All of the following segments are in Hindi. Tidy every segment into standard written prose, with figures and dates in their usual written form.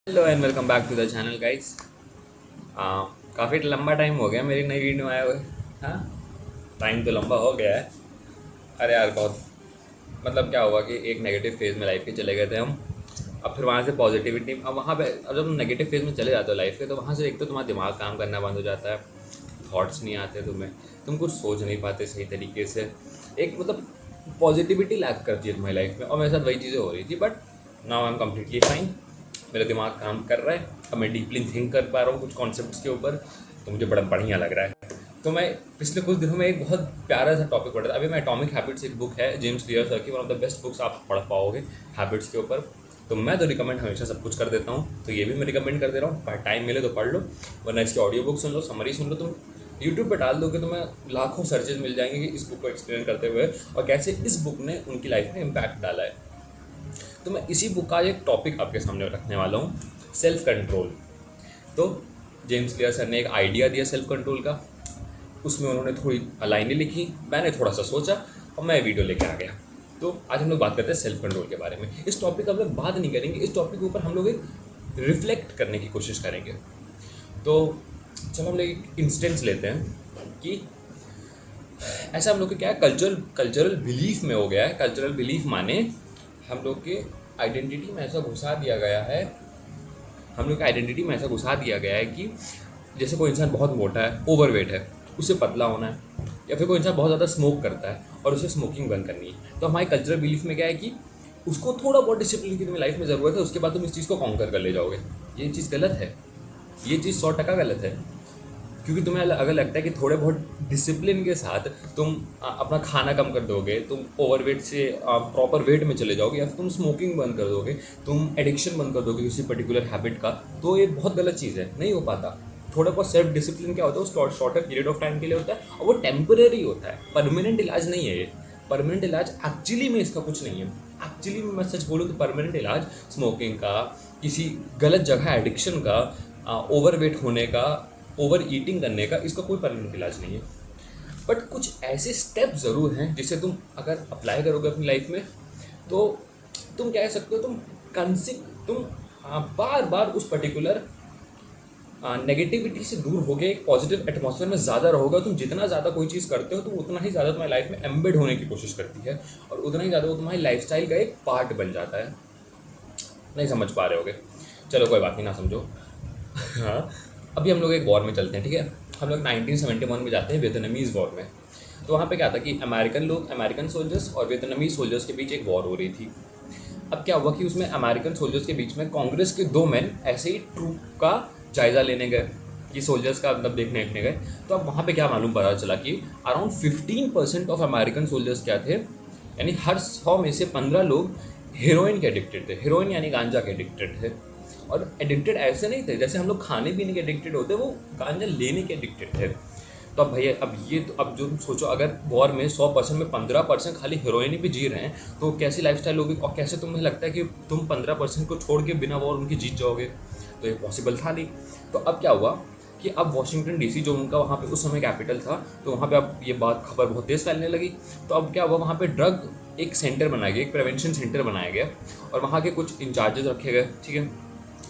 Hello and welcome back to the channel guys. काफ़ी लंबा टाइम हो गया मेरी नई वीडियो आए हुए। हाँ, टाइम तो लंबा हो गया है। अरे यार बहुत मतलब क्या हुआ कि एक नेगेटिव फेज़ में लाइफ के चले गए थे हम। अब फिर वहाँ से पॉजिटिविटी, अब वहाँ पे अब जब तुम नेगेटिव फेज़ में चले जाते हो लाइफ के, तो वहाँ से एक तो तुम्हारा दिमाग काम करना बंद हो जाता है, थॉट्स नहीं आते तुम्हें, तुम कुछ सोच नहीं पाते सही तरीके से। एक मतलब पॉजिटिविटी लैक करती है तुम्हारी लाइफ में, और मेरे साथ वही चीज़ें हो रही थी। But now I am completely fine. मेरा दिमाग काम कर रहा है, अब मैं डीपली थिंक कर पा रहा हूँ कुछ कॉन्सेप्ट्स के ऊपर, तो मुझे बड़ा बढ़िया लग रहा है। तो मैं पिछले कुछ दिनों में एक बहुत प्यारा सा टॉपिक पढ़ा था। अभी मैं एटॉमिक हैबिट्स एक बुक है जेम्स क्लियर सर की, one of the best books आप पढ़ पाओगे हैबिट्स के ऊपर। तो मैं तो रिकमेंड हमेशा सब कुछ कर देता हूँ, तो ये भी मैं रिकमेंड कर दे रहा हूँ। पर टाइम मिले तो पढ़ लो, वरना इसकी ऑडियो बुक सुन लो, समरी सुन लो। तुम यूट्यूब पर डाल दोगे तो मैं लाखों सर्चेज मिल जाएंगे कि इस बुक को एक्सप्लेन करते हुए और कैसे इस बुक ने उनकी लाइफ में इम्पैक्ट डाला है। तो मैं इसी बुक का एक टॉपिक आपके सामने रखने वाला हूँ, सेल्फ कंट्रोल। तो जेम्स क्लियर सर ने एक आइडिया दिया सेल्फ कंट्रोल का, उसमें उन्होंने थोड़ी लाइनें लिखी, मैंने थोड़ा सा सोचा और मैं वीडियो लेके आ गया। तो आज हम लोग बात करते हैं सेल्फ कंट्रोल के बारे में। इस टॉपिक का हम लोग बात नहीं करेंगे, इस टॉपिक के ऊपर हम लोग एक रिफ्लेक्ट करने की कोशिश करेंगे। तो चलो हम लोग एक इंस्टेंस लेते हैं कि ऐसा हम लोग के क्या है, कल्चरल बिलीफ में हो गया है। कल्चरल बिलीफ माने हम लोग के आइडेंटिटी में ऐसा घुसा दिया गया है, हम लोग की आइडेंटिटी में ऐसा घुसा दिया गया है कि जैसे कोई इंसान बहुत मोटा है, ओवरवेट है, उसे पतला होना है, या फिर कोई इंसान बहुत ज़्यादा स्मोक करता है और उसे स्मोकिंग बंद करनी है। तो हमारे कल्चरल बिलीफ में क्या है कि उसको थोड़ा बहुत डिसिप्लिन की तुम्हें लाइफ में ज़रूरत है, उसके बाद तुम इस चीज़ को कॉन्कर कर ले जाओगे। ये चीज़ गलत है, ये चीज़ 100% गलत है। क्योंकि तुम्हें अगर लगता है कि थोड़े बहुत डिसिप्लिन के साथ तुम अपना खाना कम कर दोगे, तुम ओवरवेट से प्रॉपर वेट में चले जाओगे, या फिर तुम स्मोकिंग बंद कर दोगे, तुम एडिक्शन बंद कर दोगे किसी पर्टिकुलर हैबिट का, तो ये बहुत गलत चीज़ है, नहीं हो पाता। थोड़ा बहुत सेल्फ डिसिप्लिन क्या होता है, वो शॉर्टर पीरियड ऑफ टाइम के लिए होता है और वो टेम्पररी होता है, परमानेंट इलाज नहीं है ये। परमानेंट इलाज एक्चुअली में इसका कुछ नहीं है। एक्चुअली में मैं सच बोलूँ तो परमानेंट इलाज स्मोकिंग का, किसी गलत जगह एडिक्शन का, ओवरवेट होने का, ओवर ईटिंग करने का, इसका कोई परमानेंट इलाज नहीं है। बट कुछ ऐसे स्टेप ज़रूर हैं जिसे तुम अगर अप्लाई करोगे अपनी लाइफ में, तो तुम कह सकते हो तुम बार बार उस पर्टिकुलर नेगेटिविटी से दूर होगे, एक पॉजिटिव एटमॉस्फेयर में ज़्यादा रहोगे। तुम जितना ज़्यादा कोई चीज़ करते हो तो उतना ही ज़्यादा तुम्हारी लाइफ में एम्बेड होने की कोशिश करती है, और उतना ही ज़्यादा वो तुम्हारी लाइफस्टाइल का एक पार्ट बन जाता है। नहीं समझ पा रहे होगे, चलो कोई बात नहीं, ना समझो। हाँ, अभी हम लोग एक वॉर में चलते हैं, ठीक है। हम लोग 1971 में जाते हैं वियतनामीज़ वॉर में। तो वहाँ पे क्या था कि अमेरिकन सोल्जर्स और वियतनामीज सोल्जर्स के बीच एक वॉर हो रही थी। अब क्या हुआ कि उसमें अमेरिकन सोल्जर्स के बीच में कांग्रेस के 2 मैन ऐसे ही ट्रूप का जायज़ा लेने गए, कि सोल्जर्स का मतलब देखने गए। तो अब वहाँ पे क्या मालूम पता चला कि अराउंड 15% ऑफ अमेरिकन सोल्जर्स क्या थे, यानी हर 100 में से 15 लोग हीरोइन के एडिक्टेड थे। हीरोइन यानी गांजा के एडिक्टेड थे। और एडिक्टेड ऐसे नहीं थे जैसे हम लोग खाने पीने के एडिक्टेड होते, वो गांजा लेने के एडिक्टेड थे। तो अब भैया अब जो सोचो, अगर वॉर में 100% में 15% खाली हीरोइन ही भी जी रहे हैं, तो कैसी लाइफस्टाइल होगी, और कैसे तुम्हें लगता है कि तुम 15% को छोड़ के बिना वॉर उनकी जीत जाओगे। तो ये पॉसिबल था नहीं। तो अब क्या हुआ कि अब वाशिंगटन डीसी जो उनका वहाँ पे उस समय कैपिटल था, तो वहाँ पे अब ये खबर बहुत तेज़ फैलने लगी। तो अब क्या हुआ, वहाँ पे ड्रग एक सेंटर बनाया गया, एक प्रिवेंशन सेंटर बनाया गया, और वहाँ के कुछ इंचार्जेस रखे गए, ठीक है।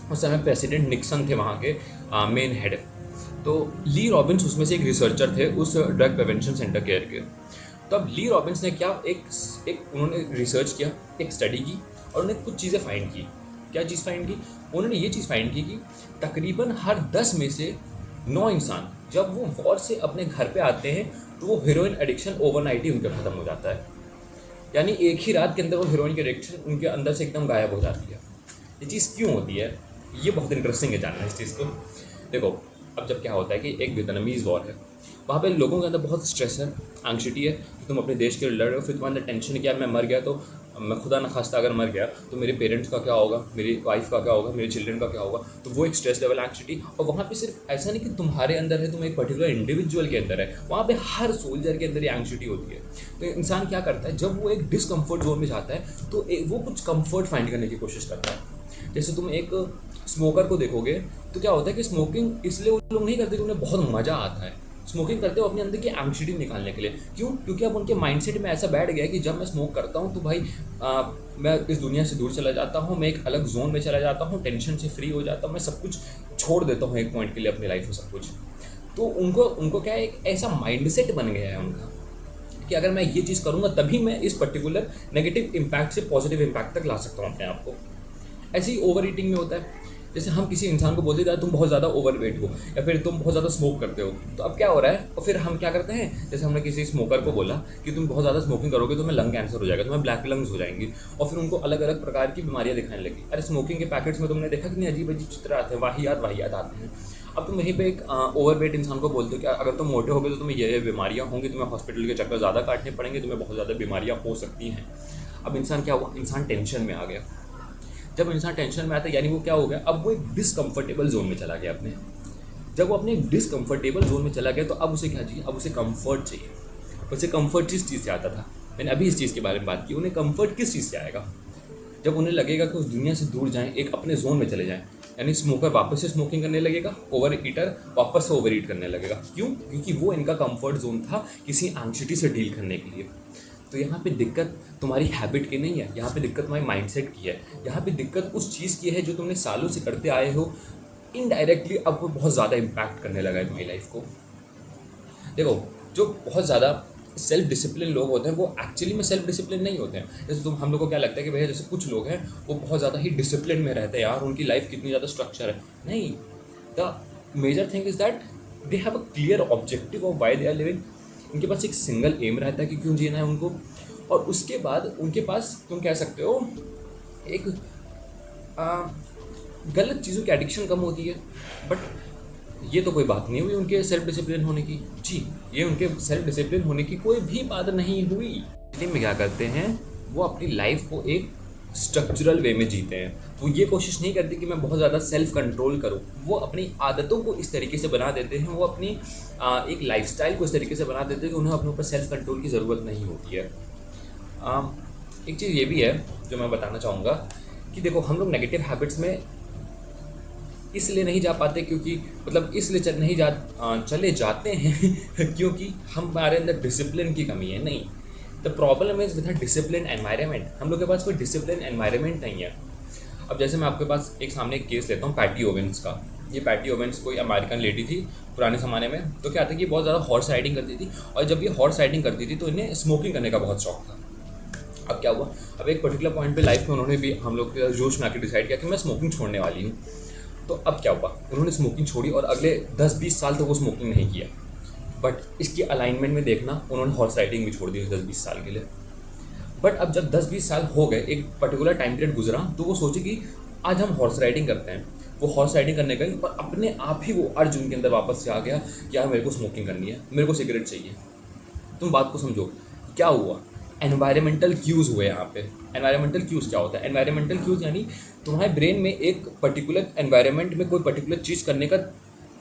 उस समय प्रेसिडेंट निक्सन थे वहाँ के मेन हेड। तो ली रॉबिन्स उसमें से एक रिसर्चर थे उस ड्रग प्रिवेंशन सेंटर केयर के। तो अब ली रॉबिन्स ने क्या एक उन्होंने रिसर्च किया, एक स्टडी की, और उन्होंने कुछ चीज़ें फाइंड की। क्या चीज़ फाइंड की? उन्होंने ये चीज़ फाइंड की कि तकरीबन हर 10 में से 9 इंसान जब वो वॉर से अपने घर पे आते हैं, तो वो हीरोइन एडिक्शन ओवरनाइट ही उनका ख़त्म हो जाता है। यानी एक ही रात के अंदर वो हीरोइन की एडिक्शन उनके अंदर से एकदम गायब हो जाती है। ये चीज़ क्यों होती है, ये बहुत इंटरेस्टिंग है जानना इस चीज़ को। देखो, अब जब क्या होता है कि एक वियतनामीज़ वॉर है, वहाँ पे लोगों के अंदर बहुत स्ट्रेस है, एंग्जाइटी है कि तुम अपने देश के लिए लड़ रहे हो, फिर तुम्हारे अंदर टेंशन क्या, मैं मर गया तो, मैं खुदा न खास्ता अगर मर गया तो मेरे पेरेंट्स का क्या होगा, मेरी वाइफ का क्या होगा, मेरे चिल्ड्रन का क्या होगा। तो वो एक स्ट्रेस लेवल एंग्जाइटी। और वहाँ पे सिर्फ ऐसा नहीं कि तुम्हारे अंदर है, तुम एक पर्टिकुलर इंडिविजुअल के अंदर है, वहाँ पे हर सोल्जर के अंदर ये एंग्जाइटी होती है। तो इंसान क्या करता है, जब वो एक डिसकम्फर्ट जोन में जाता है, तो वो कुछ कम्फर्ट फाइंड करने की कोशिश करता है। जैसे तुम एक स्मोकर को देखोगे तो क्या होता है कि स्मोकिंग इसलिए वो लोग नहीं करते कि उन्हें बहुत मज़ा आता है। स्मोकिंग करते हो अपने अंदर की एंग्जाइटी निकालने के लिए। क्यों? क्योंकि अब उनके माइंडसेट में ऐसा बैठ गया है कि जब मैं स्मोक करता हूँ तो भाई मैं इस दुनिया से दूर चला जाता हूँ, मैं एक अलग जोन में चला जाता हूँ, टेंशन से फ्री हो जाता हूँ, मैं सब कुछ छोड़ देता हूँ एक पॉइंट के लिए अपनी लाइफ में सब कुछ। तो उनको क्या है, एक ऐसा माइंडसेट बन गया है उनका कि अगर मैं ये चीज़ करूँगा तभी मैं इस पर्टिकुलर नेगेटिव इम्पैक्ट से पॉजिटिव इम्पैक्ट तक ला सकता हूँ अपने आप को। ऐसे ही ओवर ईटिंग में होता है। जैसे हम किसी इंसान को बोलते हैं तुम बहुत ज़्यादा ओवरवेट हो या फिर तुम बहुत ज़्यादा स्मोक करते हो, तो अब क्या हो रहा है, और फिर हम क्या करते हैं, जैसे हमने किसी स्मोकर को बोला कि तुम बहुत ज़्यादा स्मोकिंग करोगे तो तुम्हें लंग कैंसर हो जाएगा, तुम्हें ब्लैक लंग्स हो जाएंगी, और फिर उनको अलग अलग प्रकार की बीमारियाँ दिखाने लगी। अरे स्मोकिंग के पैकेट्स में तुमने देखा कितने अजीब अजीब चित्र आते हैं, वाहियात आते हैं। अब तुम वहीं पे एक ओवरवेट इंसान को बोलते हो कि अगर तुम मोटे होगे तो तुम्हें ये बीमारियाँ होंगी, तुम्हें हॉस्पिटल के चक्कर ज़्यादा काटने पड़ेंगे, तुम्हें बहुत ज़्यादा बीमारियाँ हो सकती हैं। अब इंसान क्या हुआ, इंसान टेंशन में आ गया। जब इंसान टेंशन में आता है यानी वो क्या हो गया, अब वो एक डिसकम्फर्टेबल जोन में चला गया अपने। जब वो अपने डिसकम्फर्टेबल जोन में चला गया तो अब उसे क्या चाहिए, अब उसे कंफर्ट चाहिए। उसे कंफर्ट किस चीज़ से आता था, मैंने अभी इस चीज़ के बारे में बात की, उन्हें कंफर्ट किस चीज़ से आएगा, जब उन्हें लगेगा कि उस दुनिया से दूर जाएं, एक अपने जोन में चले जाएं। यानी स्मोकर वापस से स्मोकिंग करने लगेगा, ओवर ईटर वापस से ओवर ईट करने लगेगा। क्यों? क्योंकि वो इनका कंफर्ट जोन था किसी एंग्जाइटी से डील करने के लिए। तो यहाँ पे दिक्कत तुम्हारी हैबिट की नहीं है, यहाँ पे दिक्कत तुम्हारी माइंडसेट की है, यहाँ पे दिक्कत उस चीज़ की है जो तुमने सालों से करते आए हो। इनडायरेक्टली अब वो बहुत ज़्यादा इम्पैक्ट करने लगा है तुम्हारी लाइफ को। देखो, जो बहुत ज़्यादा सेल्फ डिसिप्लिन लोग होते हैं वो एक्चुअली में सेल्फ डिसिप्लिन नहीं होते हैं। जैसे हम लोग को क्या लगता है कि भैया जैसे कुछ लोग हैं वो बहुत ज़्यादा ही डिसिप्लिन में रहते हैं, यार उनकी लाइफ कितनी ज़्यादा स्ट्रक्चर है। नहीं, the major thing is that they have a clear objective of why they are living. उनके पास एक सिंगल एम रहता है कि क्यों जीना है उनको, और उसके बाद उनके पास तुम कह सकते हो एक गलत चीज़ों की एडिक्शन कम होती है। बट ये तो कोई बात नहीं हुई उनके सेल्फ डिसिप्लिन होने की। जी, ये उनके सेल्फ डिसिप्लिन होने की कोई भी बात नहीं हुई। इसलिए में क्या करते हैं, वो अपनी लाइफ को एक स्ट्रक्चरल वे में जीते हैं। वो ये कोशिश नहीं करते कि मैं बहुत ज़्यादा सेल्फ कंट्रोल करूं। वो अपनी आदतों को इस तरीके से बना देते हैं, वो अपनी एक लाइफस्टाइल को इस तरीके से बना देते हैं कि उन्हें अपने ऊपर सेल्फ कंट्रोल की ज़रूरत नहीं होती है। एक चीज़ ये भी है जो मैं बताना चाहूँगा कि देखो, हम लोग नेगेटिव हैबिट्स में इसलिए नहीं जा पाते क्योंकि मतलब इसलिए चले जाते हैं क्योंकि हमारे अंदर डिसिप्लिन की कमी है। नहीं, the problem is with discipline environment. हम लोग के पास कोई डिसिप्लिन एनवायरनमेंट नहीं है। अब जैसे मैं आपके पास एक सामने एक केस लेता हूँ पैटी ओवेंस का। ये पैटी ओवेंस कोई अमेरिकन लेडी थी पुराने ज़माने में। तो क्या था कि बहुत ज़्यादा हॉर्स राइडिंग करती थी, और जब ये हॉर्स राइडिंग करती थी तो इन्हें स्मोकिंग करने का बहुत शौक था। अब क्या हुआ, अब एक पर्टिकुलर पॉइंट पे लाइफ में उन्होंने भी हम लोग के जोश में आकर डिसाइड किया कि मैं स्मोकिंग छोड़ने वाली हूँ। तो अब क्या हुआ, उन्होंने स्मोकिंग छोड़ी और अगले 10-20 साल तक वो स्मोकिंग नहीं किया। बट इसकी अलाइनमेंट में देखना, उन्होंने हॉर्स राइडिंग भी छोड़ दी 10-20 साल के लिए। बट अब जब 10-20 साल हो गए, एक पर्टिकुलर टाइम पीरियड गुजरा, तो वो सोची कि आज हम हॉर्स राइडिंग करते हैं। वो हॉर्स राइडिंग करने गई और अपने आप ही वो अर्ज उनके अंदर वापस से आ गया कि यार मेरे को स्मोकिंग करनी है, मेरे को सिगरेट चाहिए। तुम बात को समझो, क्या हुआ, एनवायरमेंटल क्यूज़ हुए यहाँ पे। एनवायरमेंटल क्यूज़ क्या होता है? एनवायरमेंटल क्यूज़ यानी तुम्हारे ब्रेन में एक पर्टिकुलर एनवायरनमेंट में कोई पर्टिकुलर चीज़ करने का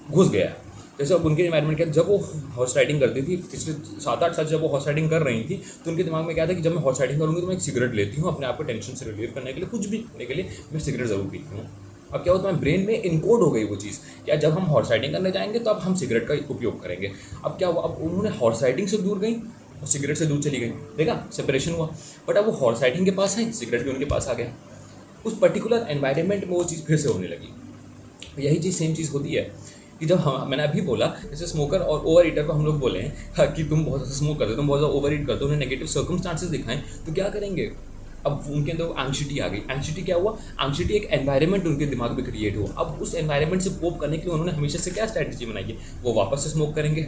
घुस गया है। जैसे अब उनके एनवायरनमेंट क्या, जब वो हॉर्स राइडिंग करती थी पिछले 7-8 साल, जब वो हॉर्स राइडिंग कर रही थी तो उनके दिमाग में क्या था कि जब मैं हॉर्स राइडिंग करूँगी तो मैं एक सिगरेट लेती हूँ, अपने आप को टेंशन से रिलीव करने के लिए, कुछ भी करने के लिए मैं सिगरेट ज़रूर पीती हूँ। अब क्या होता है, ब्रेन में इनकोड हो गई वो चीज़, क्या जब हम हॉर्स राइडिंग करने जाएंगे तो अब हम सिगरेट का उपयोग करेंगे। अब क्या हुआ, अब उन्होंने हॉर्स राइडिंग से दूर गई और सिगरेट से दूर चली गई। देखा, सेपरेशन हुआ। बट अब वो हॉर्स राइडिंग के पास है, सिगरेट भी उनके पास आ गया। उस पर्टिकुलर एनवायरनमेंट में वो चीज़ फिर से होने लगी। यही चीज़ सेम चीज़ होती है कि जब मैंने अभी बोला जैसे स्मोकर और ओवर ईटर को हम लोग बोले हैं कि तुम बहुत ज़्यादा स्मोक करते हो, तुम बहुत ज़्यादा ओवर ईट करते हो, उन्हें नेगेटिव सर्कमस्टांसेस दिखाएं तो क्या करेंगे, अब उनके अंदर एंग्जाइटी आ गई। एंग्जाइटी क्या हुआ, एंग्जाइटी एक एनवायरनमेंट उनके दिमाग में क्रिएट हुआ। अब उस एनवायरनमेंट से कोप करने के लिए उन्होंने हमेशा से क्या स्ट्रैटेजी बनाई है, वो वापस से स्मोक करेंगे,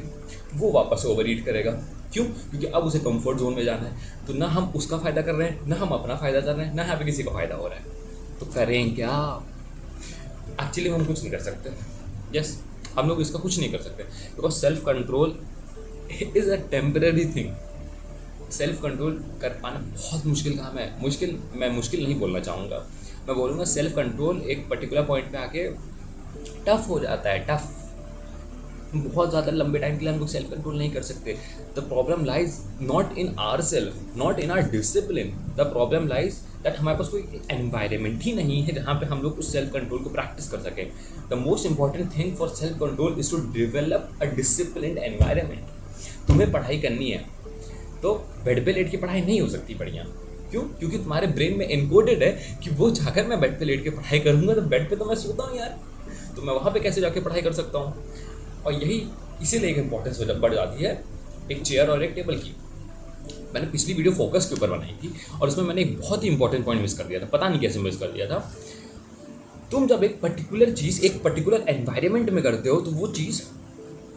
वो वापस से ओवर ईट करेगा। क्यों? क्योंकि अब उसे कंफर्ट जोन में जाना है। तो ना हम उसका फ़ायदा कर रहे हैं, ना हम अपना फ़ायदा कर रहे हैं, ना यहाँ पे किसी का फ़ायदा हो रहा है। तो करें क्या? एक्चुअली हम कुछ नहीं कर सकते। यस, हम लोग इसका कुछ नहीं कर सकते because self control is a temporary thing. Self control कर पाना बहुत मुश्किल काम है। मैं मुश्किल नहीं बोलना चाहूँगा, मैं बोलूँगा सेल्फ कंट्रोल एक पर्टिकुलर पॉइंट पे आके टफ हो जाता है। टफ, बहुत ज़्यादा लंबे टाइम के लिए हम लोग सेल्फ कंट्रोल नहीं कर सकते। The problem lies not in our self, not in our discipline, the problem lies that हमारे पास कोई एनवायरनमेंट ही नहीं है जहाँ पे हम लोग उस सेल्फ कंट्रोल को प्रैक्टिस कर सकें। The most important thing for self control is to develop a disciplined environment. तुम्हें पढ़ाई करनी है तो बेड पे लेट के पढ़ाई नहीं हो सकती बढ़िया। क्यों? क्योंकि तुम्हारे ब्रेन में इनकोडेड है कि वो जाकर मैं बेड पे लेट के पढ़ाई करूँगा तो बेड पे तो मैं सोता हूँ यार, तो मैं वहाँ पे कैसे जाके पढ़ाई कर सकता हूँ। और यही इसीलिए एक इंपॉर्टेंस बढ़ जाती है एक चेयर और एक टेबल की। मैंने पिछली वीडियो फोकस के ऊपर बनाई थी और उसमें मैंने एक बहुत ही इंपॉर्टेंट पॉइंट मिस कर दिया था, पता नहीं कैसे मिस कर दिया था। तुम जब एक पर्टिकुलर चीज़ एक पर्टिकुलर एनवायरनमेंट में करते हो तो वो चीज़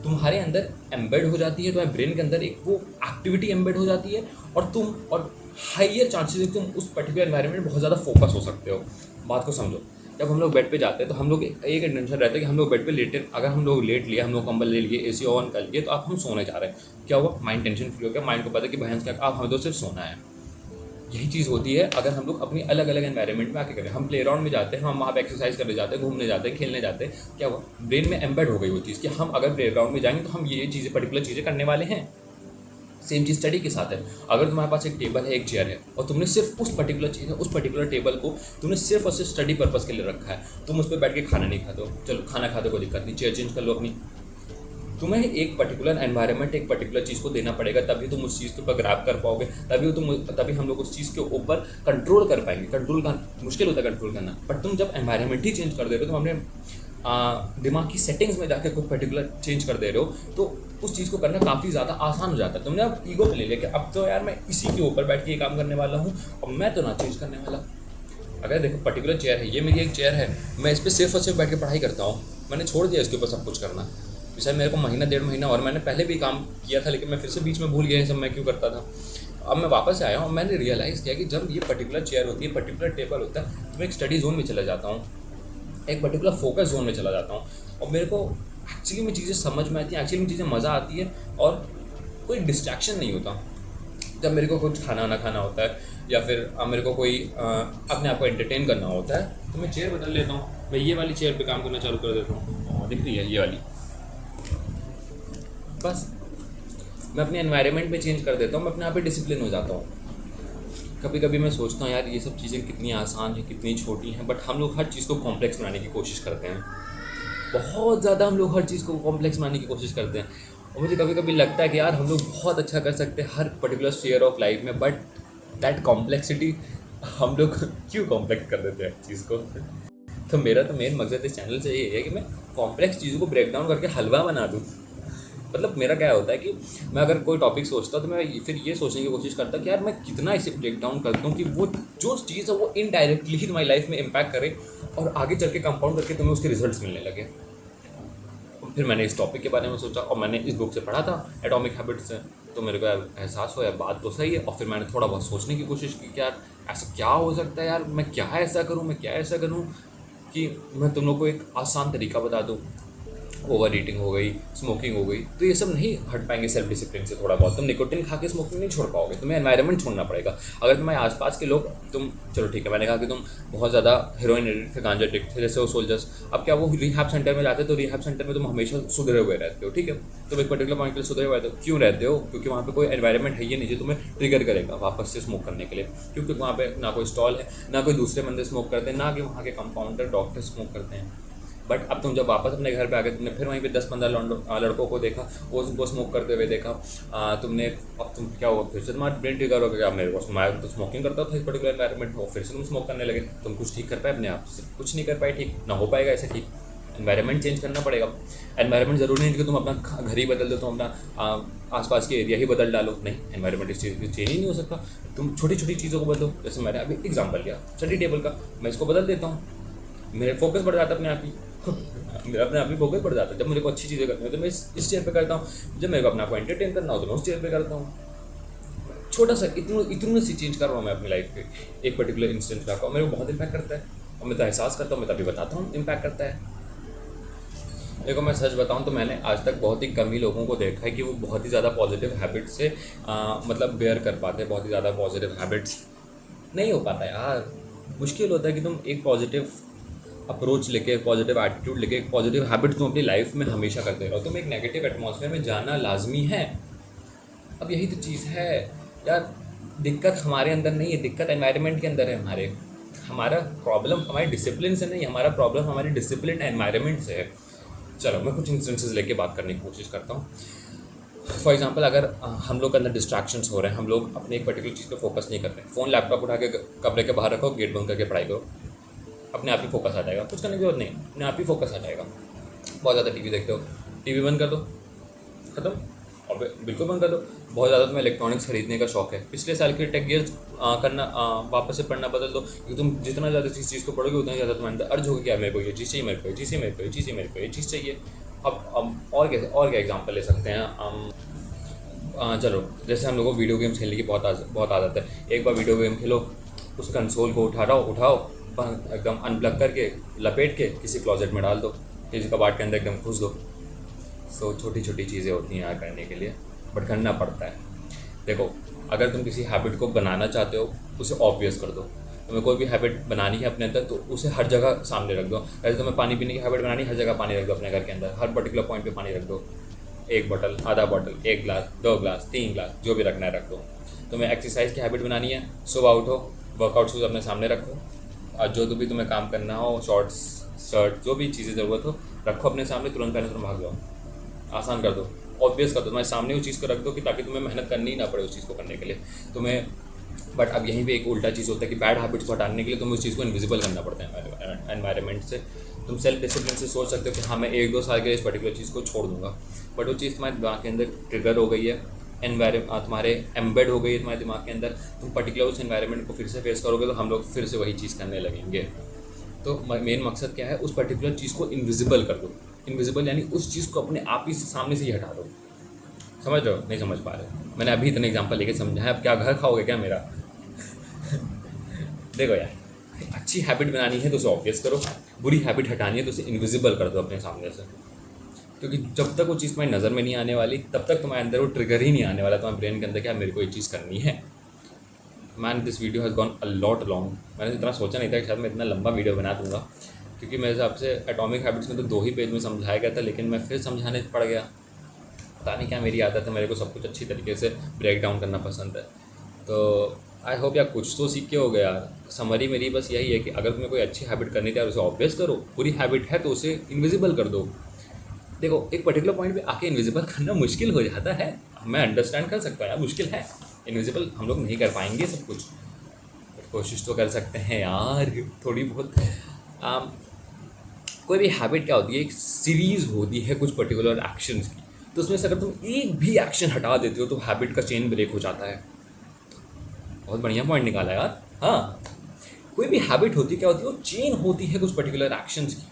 तुम्हारे अंदर एम्बेड हो जाती है, तुम्हारे ब्रेन के अंदर एक वो एक्टिविटी एम्बेड हो जाती है और हाइयर चांसेस है तुम उस पर्टिकुलर एनवायरनमेंट में बहुत ज़्यादा फोकस हो सकते हो। बात को समझो, जब हम लोग बेड पे जाते हैं तो हम लोग एक इंटेंशन रहता है कि हम लोग बेड पे लेटे, अगर हम लोग लेट लिए, हम लोग कंबल ले लिए, एसी ऑन कर लिए, तो अब हम सोने जा रहे हैं, क्या हुआ? माइंड टेंशन फ्री हो गया, माइंड को पता है कि भैंस क्या, अब हमें तो सिर्फ सोना है। यही चीज़ होती है अगर हम लोग अपनी अलग अलग एनवायरनमेंट में आके करें। हम प्ले ग्राउंड में जाते हैं, हम वहाँ पे एक्सरसाइज करने जाते हैं, घूमने जाते हैं, खेलने जाते हैं, क्या हुआ? ब्रेन में एम्बेड हो गई वो चीज़ कि हम अगर प्ले ग्राउंड में जाएंगे तो हम ये चीज़ें पर्टिकुलर चीज़ें करने वाले हैं। सेम चीज़ स्टडी के साथ है। अगर तुम्हारे पास एक टेबल है, एक चेयर है और तुमने सिर्फ उस पर्टिकुलर चीज़ है, उस पर्टिकुलर टेबल को तुमने सिर्फ और सिर्फ स्टडी पर्पज़ के लिए रखा है, तुम उस पर बैठ के खाना नहीं खाते हो, चलो खाना खाते कोई दिक्कत नहीं, चेयर चेंज कर लो अपनी। तुम्हें एक पर्टिकुलर एनवायरनमेंट, एक पर्टिकुलर चीज़ को देना पड़ेगा, तभी तुम उस चीज़ के ऊपर ग्रैब कर पाओगे, तभी हम लोग उस चीज़ के ऊपर कंट्रोल कर पाएंगे। कंट्रोल का मुश्किल होता है कंट्रोल करना, बट तुम जब एनवायरनमेंट ही चेंज कर दे रहे हो, तुम अपने दिमाग की सेटिंग्स में जाकर कुछ पर्टिकुलर चेंज कर दे रहे हो, तो उस चीज़ को करना काफ़ी ज़्यादा आसान हो जाता है। तुमने अब ईगो पे ले लिया कि अब तो यार मैं इसी के ऊपर बैठ के ये काम करने वाला हूँ और मैं तो ना चेंज करने वाला। अगर देखो पर्टिकुलर चेयर है, ये मेरी एक चेयर है, मैं इस पर सिर्फ और सिर्फ बैठ के पढ़ाई करता हूँ, मैंने छोड़ दिया इसके ऊपर सब कुछ करना। शायद मेरे को महीना 1.5 महीना और मैंने पहले भी काम किया था, लेकिन मैं फिर से बीच में भूल गया ये सब मैं क्यों करता था। अब मैं वापस आया हूँ, मैंने रियलाइज़ किया कि जब ये पर्टिकुलर चेयर होती है, पर्टिकुलर टेबल होता है, तो मैं एक स्टडी जोन में चला जाता हूँ, एक पर्टिकुलर फोकस जोन में चला जाता हूँ और मेरे को एक्चुअली में चीज़ें समझ में आती हैं, एक्चुअली में चीज़ें मज़ा आती है और कोई डिस्ट्रैक्शन नहीं होता। जब मेरे को कुछ खाना होता है या फिर मेरे को कोई अपने आप को एंटरटेन करना होता है, तो मैं चेयर बदल लेता हूँ, मैं ये वाली चेयर पे काम करना चालू कर देता हूँ, दिख रही है ये वाली, बस मैं अपने एनवायरनमेंट में चेंज कर देता हूँ, मैं अपने आप पे डिसिप्लिन हो जाता हूँ। कभी कभी मैं सोचता हूँ यार ये सब चीज़ें कितनी आसान है, कितनी छोटी हैं, बट हम लोग हर चीज़ को कॉम्प्लेक्स बनाने की कोशिश करते हैं, बहुत ज़्यादा हम लोग हर चीज़ को कॉम्प्लेक्स बनाने की कोशिश करते हैं। और मुझे कभी कभी लगता है कि यार हम लोग बहुत अच्छा कर सकते हैं हर पर्टिकुलर स्फीयर ऑफ लाइफ में, बट दैट कॉम्प्लेक्सिटी हम लोग क्यों कॉम्प्लेक्स कर देते हैं चीज़ को। तो मेरा तो मेन मकसद इस चैनल से ये है कि मैं कॉम्प्लेक्स चीज़ों को ब्रेक डाउन करके हलवा बना दूँ। मतलब मेरा क्या होता है कि मैं अगर कोई टॉपिक सोचता हूँ तो मैं फिर ये सोचने की कोशिश करता कि यार मैं कितना इसे ब्रेक डाउन कर दूँ कि वो जो चीज़ है वो इनडायरेक्टली ही तुम्हारी लाइफ में इम्पैक्ट करे और आगे चल के कंपाउंड करके तुम्हें उसके रिजल्ट्स मिलने लगे। फिर मैंने इस टॉपिक के बारे में सोचा और मैंने इस बुक से पढ़ा था एटॉमिक हैबिट्स से, तो मेरे को एहसास हुआ बात तो सही है। और फिर मैंने थोड़ा बहुत सोचने की कोशिश की कि यार ऐसा क्या हो सकता है, यार मैं क्या ऐसा करूँ कि मैं तुम लोग को एक आसान तरीका बता दूँ। ओवर ईटिंग हो गई, स्मोकिंग हो गई, तो ये सब नहीं हट पाएंगे सेल्फ डिसिप्लिन से। थोड़ा बहुत तुम निकोटिन खा के स्मोकिंग नहीं छोड़ पाओगे, तुम्हें एनवायरनमेंट छोड़ना पड़ेगा। अगर तुम्हारे आसपास के लोग, तुम चलो ठीक है मैंने कहा कि तुम बहुत ज़्यादा हीरोइन एडिक्ट थे, गांजा एडिक्ट थे, जैसे वो सोल्जर्स, अब क्या वो रिहैब सेंटर में जाते हैं तो रिहैब सेंटर में तुम हमेशा सुधरे हुए रहते हो, ठीक है, तुम एक पर्टिकुलर पॉइंट पर सुधरे हुए रहते हो। क्यों रहते हो? क्योंकि वहाँ पर कोई एनवायरनमेंट है ही नहीं जो तुम्हें ट्रिगर करेगा वापस से स्मोक करने के लिए, क्योंकि वहाँ पर ना कोई स्टॉल है, ना कोई दूसरे बंदे स्मोक करते हैं, ना कि वहाँ के कंपाउंडर डॉक्टर स्मोक करते हैं। बट अब तुम जब वापस अपने घर पे आ गए, तुमने फिर वहीं पे 10-15 लड़कों को देखा, वो स्मोक करते हुए देखा, तुमने अब तुम क्या हुआ, फिर से तुम्हारा ब्रेन ट्रिगर हो गया, मेरे को मैं तो स्मोकिंग करता था इस पर्टिकुलर एनवायरनमेंट में, फिर से तुम स्मोक करने लगे। तुम कुछ ठीक कर पाए अपने आप से? कुछ नहीं कर पाए, ठीक ना हो पाएगा ऐसे ठीक। एनवायरनमेंट चेंज करना पड़ेगा। एनवायरनमेंट ज़रूरी नहीं कि तुम अपना घर ही बदल दो, तुम अपना आसपास के एरिया ही बदल डालो, नहीं, एनवायरनमेंट इस चीज़ चेंज ही नहीं हो सकता। तुम छोटी छोटी चीज़ों को बदलो, जैसे मैंने अभी एग्जाम्पल लिया स्टडी टेबल का, मैं इसको बदल देता हूँ, मेरे फोकस बढ़ जाता है अपने आप ही मेरा अपने आप ही फोकस बढ़ जाता है। जब मेरे को अच्छी चीज़ें करनी हो तो मैं इस चेयर पे करता हूँ, जब मेरे को अपने आप को एंटरटेन करना हो तो मैं उस चेयर पे करता हूँ। छोटा सा इतनी सी चेंज कर रहा हूँ मैं अपनी लाइफ के, एक पर्टिकुलर इंस्टेंस रखा और मेरे को बहुत इम्पैक्ट करता है और मैं तो एहसास करता हूँ, मैं तभी बताता हूँ इम्पैक्ट करता है। देखो मैं सच बताऊँ तो मैंने आज तक बहुत ही कम ही लोगों को देखा है कि वो बहुत ही ज़्यादा पॉजिटिव हैबिट्स से मतलब बेयर कर पाते हैं। बहुत ही ज़्यादा पॉजिटिव हैबिट्स नहीं हो पाता यार, मुश्किल होता है कि तुम एक पॉजिटिव अप्रोच लेके, पॉजिटिव एटीट्यूड लेके, एक पॉजिटिव हैबिट तुम अपनी लाइफ में हमेशा करते रहो। तुम एक नेगेटिव एटमॉस्फेयर में जाना लाजमी है। अब यही तो चीज़ है यार, दिक्कत हमारे अंदर नहीं है, दिक्कत एनवायरनमेंट के अंदर है हमारे। हमारा प्रॉब्लम हमारे डिसिप्लिन से नहीं, हमारा प्रॉब्लम हमारे डिसिप्लिन एनवायरनमेंट से है। चलो मैं कुछ इंस्टेंसेस लेके बात करने की कोशिश करता हूँ। फॉर एग्जांपल, अगर हम लोग के अंदर डिस्ट्रैक्शंस हो रहे हैं, हम लोग अपने एक पर्टिकुलर चीज़ पे फोकस नहीं कर रहे, फ़ोन लैपटॉप उठा के कमरे के बाहर रखो, गेट बंद करके पढ़ाई करो, अपने आप ही फोकस आ जाएगा, कुछ करने की जरूरत नहीं, अपने आप ही फोकस आ जाएगा। बहुत ज़्यादा टीवी देखते हो, टीवी बंद कर दो, खत्म, और बिल्कुल बंद कर दो। बहुत ज़्यादा तुम्हें इलेक्ट्रॉनिक्स खरीदने का शौक है, पिछले साल के टेक गियर्स करना वापस से पढ़ना बदल दो, क्योंकि तुम जितना ज़्यादा जिस चीज़ को पढ़ोगे उतना ज़्यादा तुम्हारे अंदर अर्ज होगा क्या, मेरे को ये चीज़ चाहिए, मेरे को ये चीज़ चाहिए, मेरे को ये चीज़ चाहिए, मेरे को ये चीज़ चाहिए। अब और क्या एग्जाम्पल ले सकते हैं चलो, जैसे हम लोगों को वीडियो गेम्स खेलने की बहुत आदत है। एक बार वीडियो गेम खेलो, उस कंसोल को उठाओ एकदम अनप्लग करके लपेट के किसी क्लोजेट में डाल दो, किसी कबाड़ के अंदर एकदम घुस दो। सो छोटी छोटी चीज़ें होती हैं यार करने के लिए, बट करना पड़ता है। देखो, अगर तुम किसी हैबिट को बनाना चाहते हो, उसे ऑब्वियस कर दो। तुम्हें कोई भी हैबिट बनानी है अपने अंदर, तो उसे हर जगह सामने रख दो। जैसे तुम्हें पानी पीने की हैबिट बनानी है, हर जगह पानी रख दो अपने घर के अंदर, हर पर्टिकुलर पॉइंट पे पानी रख दो। 1 बॉटल, आधा बॉटल, 1 ग्लास, 2 ग्लास, 3 ग्लास, जो भी रखना है रख दो। तुम्हें एक्सरसाइज की हैबिट बनानी है, सुबह उठो, वर्कआउट शूज़ अपने सामने रखो, और जो भी तुम्हें काम करना हो, शॉर्ट्स, शर्ट, जो भी चीज़ें ज़रूरत हो रखो अपने सामने, तुरंत पहले तुरंत भाग जाओ। आसान कर दो, ऑब्वियस कर दो, तुम्हारे सामने उस चीज़ को रख दो कि ताकि तुम्हें मेहनत करनी ही ना पड़े उस चीज़ को करने के लिए तुम्हें। बट अब यहीं पे एक उल्टा चीज़ होता है कि बैड हैबिट्स को हटाने के लिए तुम्हें उस चीज़ को इनविजिबल करना पड़ता है एनवायरनमेंट से। तुम सेल्फ डिसिप्लिन से सोच सकते हो कि हाँ, मैं 1-2 साल के लिए इस पर्टिकुलर चीज़ को छोड़ दूंगा, बट वो चीज़ तुम्हारे दिमाग के अंदर ट्रिगर हो गई है, तुम्हारे एम्बेड हो गई है तुम्हारे दिमाग के अंदर। तुम पर्टिकुलर उस एनवायरनमेंट को फिर से फेस करोगे तो हम लोग फिर से वही चीज़ करने लगेंगे। तो मेन मकसद क्या है, उस पर्टिकुलर चीज़ को इनविजिबल कर दो। इनविजिबल यानी उस चीज़ को अपने आप ही सामने से ही हटा दो। समझ रहे हो? नहीं समझ पा रहे? मैंने अभी इतने एग्जांपल लेके समझा है, अब क्या घर खाओगे क्या मेरा? देखो यार, अच्छी हैबिट बनानी है तो उसे ऑब्वियस करो, बुरी हैबिट हटानी है तो उसे इनविजिबल कर दो अपने सामने से। क्योंकि जब तक वो चीज़ तुम्हारी नज़र में नहीं आने वाली, तब तक तुम्हारे अंदर वो ट्रिगर ही नहीं आने वाला तुम्हारे ब्रेन के अंदर, क्या मेरे को ये चीज़ करनी है। Man, this video has gone a lot long. मैंने इतना सोचा नहीं था कि शायद मैं इतना लंबा वीडियो बना दूंगा, क्योंकि मेरे हिसाब से एटॉमिक हैबिट्स में तो 2 ही पेज में समझाया गया था, लेकिन मैं फिर समझाने पड़ गया। पता नहीं क्या मेरी आदत है, मेरे को सब कुछ अच्छी तरीके से ब्रेक डाउन करना पसंद है। तो आई होप यार कुछ तो सीख के हो गया यार। समरी मेरी बस यही है कि अगर तुम्हें कोई अच्छी हैबिट करनी है उसे ऑब्वियस करो, बुरी हैबिट है तो उसे इनविजिबल कर दो। देखो, एक पर्टिकुलर पॉइंट पे आके इनविजिबल करना मुश्किल हो जाता है, मैं अंडरस्टैंड कर सकता हूँ यार, मुश्किल है, इनविजिबल हम लोग नहीं कर पाएंगे सब कुछ, बट कोशिश तो कर सकते हैं यार थोड़ी बहुत। कोई भी हैबिट क्या होती है, एक सीरीज़ होती है कुछ पर्टिकुलर एक्शंस की, तो उसमें से अगर तुम एक भी एक्शन हटा देते हो तो हैबिट का चेन ब्रेक हो जाता है। बहुत बढ़िया पॉइंट निकाला यार। हाँ, कोई भी हैबिट होती है, क्या होती है, वो चेन होती है कुछ पर्टिकुलर एक्शंस की।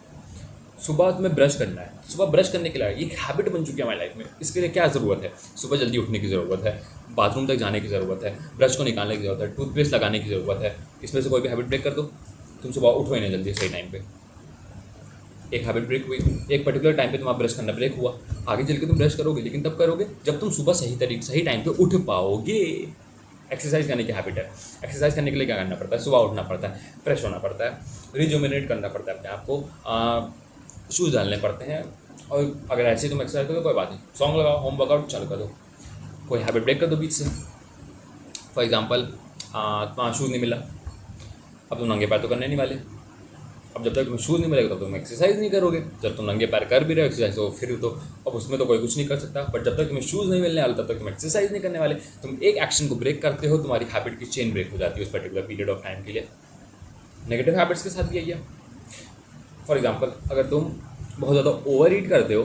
सुबह तुम्हें ब्रश करना है, सुबह ब्रश करने के लिए एक हैबिट बन चुकी है हमारी लाइफ में। इसके लिए क्या ज़रूरत है? सुबह जल्दी उठने की ज़रूरत है, बाथरूम तक जाने की ज़रूरत है, ब्रश को निकालने की ज़रूरत है, टूथपेस्ट लगाने की ज़रूरत है। इसमें से कोई भी हैबिट ब्रेक कर दो, तुम सुबह उठो ही नहीं जल्दी सही टाइम पे। एक हैबिट ब्रेक हुई, एक पर्टिकुलर टाइम पे तुम्हारा ब्रश करना ब्रेक हुआ, आगे चल के तुम ब्रश करोगे, लेकिन तब करोगे जब तुम सुबह सही टाइम पे उठ पाओगे। एक्सरसाइज करने की हैबिट है, एक्सरसाइज करने के लिए क्या करना पड़ता है? सुबह उठना पड़ता है, फ्रेश होना पड़ता है, रिजुमिनेट करना पड़ता है अपने आप को, शूज़ डालने पड़ते हैं। और अगर ऐसे तुम एक्सरसाइज करो कोई बात नहीं, सॉन्ग लगाओ, होम वर्कआउट चालू कर दो, कोई हैबिट ब्रेक कर दो बीच से। फॉर एग्जांपल, तुम्हारा शूज़ नहीं मिला, अब तुम नंगे पैर तो करने नहीं वाले। अब जब तक तुम्हें शूज़ नहीं मिलेगा तब तुम एक्सरसाइज नहीं करोगे। जब तुम नंगे पैर कर भी रहे हो एक्सरसाइज, तो फिर तो अब उसमें तो कोई कुछ नहीं कर सकता। बट जब तक तुम्हें शूज़ नहीं मिलने वाले तब तक तुम एक्सरसाइज नहीं करने वाले। तुम एक एक्शन को ब्रेक करते हो, तुम्हारी हैबिट की चेन ब्रेक हो जाती है उस पर्टिकुलर पीरियड ऑफ टाइम के लिए। नेगेटिव हैबिट्स के साथ भी यही है। फॉर एग्जाम्पल, अगर तुम बहुत ज़्यादा ओवर ईट करते हो,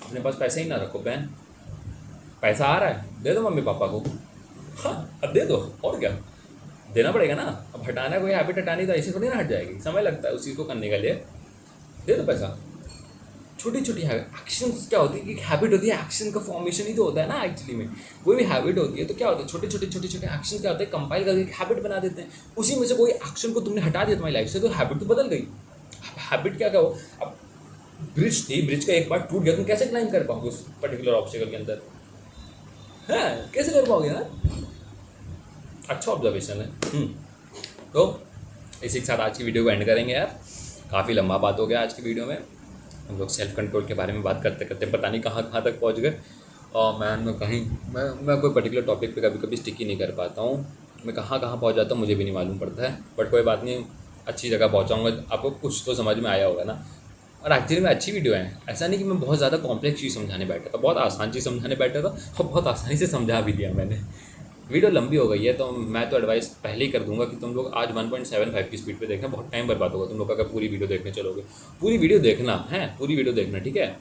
अपने पास पैसे ही ना रखो, बहन पैसा आ रहा है दे दो मम्मी पापा को, हाँ अब दे दो, और क्या देना पड़ेगा ना। अब हटाना, कोई हैबिट हटानी तो ऐसे थोड़ी ना हट जाएगी, समय लगता है उस चीज़ को करने के लिए, दे दो पैसा। छोटी छोटी एक्शंस क्या होती है कि हैबिट होती है, एक्शन का फॉर्मेशन ही तो होता है ना एक्चुअली में। कोई भी हैबिट होती है तो क्या होता है, छोटे छोटे एक्शन क्या होते हैं, कंपाइल करके एक हैबिट बना देते हैं। उसी में से कोई एक्शन को तुमने हटा दिया तुम्हारी लाइफ से, तो हैबिट तो बदल गई। हैबिट क्या हो, अब ब्रिज थी, ब्रिज का एक पार्ट टूट गया, तुम कैसे क्लाइम कर पाओगे उस पर्टिकुलर ऑब्स्टिकल के अंदर? हाँ, कैसे कर पाओगे यार? अच्छा ऑब्जर्वेशन है। तो इसी के साथ आज की वीडियो को एंड करेंगे यार, काफ़ी लंबा बात हो गया आज की वीडियो में। हम लोग सेल्फ कंट्रोल के बारे में बात करते करते पता नहीं कहाँ तक पहुँच गए। और मैं कोई पर्टिकुलर टॉपिक पे कभी कभी स्टिक ही नहीं कर पाता हूँ। मैं कहाँ कहाँ पहुँच जाता हूँ मुझे भी नहीं मालूम पड़ता है, बट कोई बात नहीं, अच्छी जगह पहुँचाऊँगा, आपको कुछ तो समझ में आया होगा ना। और एक्चुअली में अच्छी वीडियो है, ऐसा नहीं कि मैं बहुत ज़्यादा कॉम्प्लेक्स चीज़ समझाने बैठा था, बहुत आसान चीज़ समझाने बैठा था और बहुत आसानी से समझा भी दिया मैंने। वीडियो लंबी हो गई है तो मैं तो एडवाइस पहले ही कर दूंगा कि तुम लोग आज 1.75 की स्पीड पे देखना, बहुत टाइम बर्बाद होगा तुम लोग का अगर पूरी वीडियो देखने चलोगे। पूरी वीडियो देखना है, पूरी वीडियो देखना, ठीक है।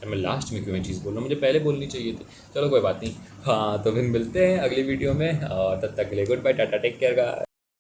मैं लास्ट में क्यों ये चीज़ बोल रहा हूँ, मुझे पहले बोलनी चाहिए थी। चलो कोई बात नहीं, हाँ तो फिर मिलते हैं अगली वीडियो में, और तब तक के लिए goodbye, tata, take care का।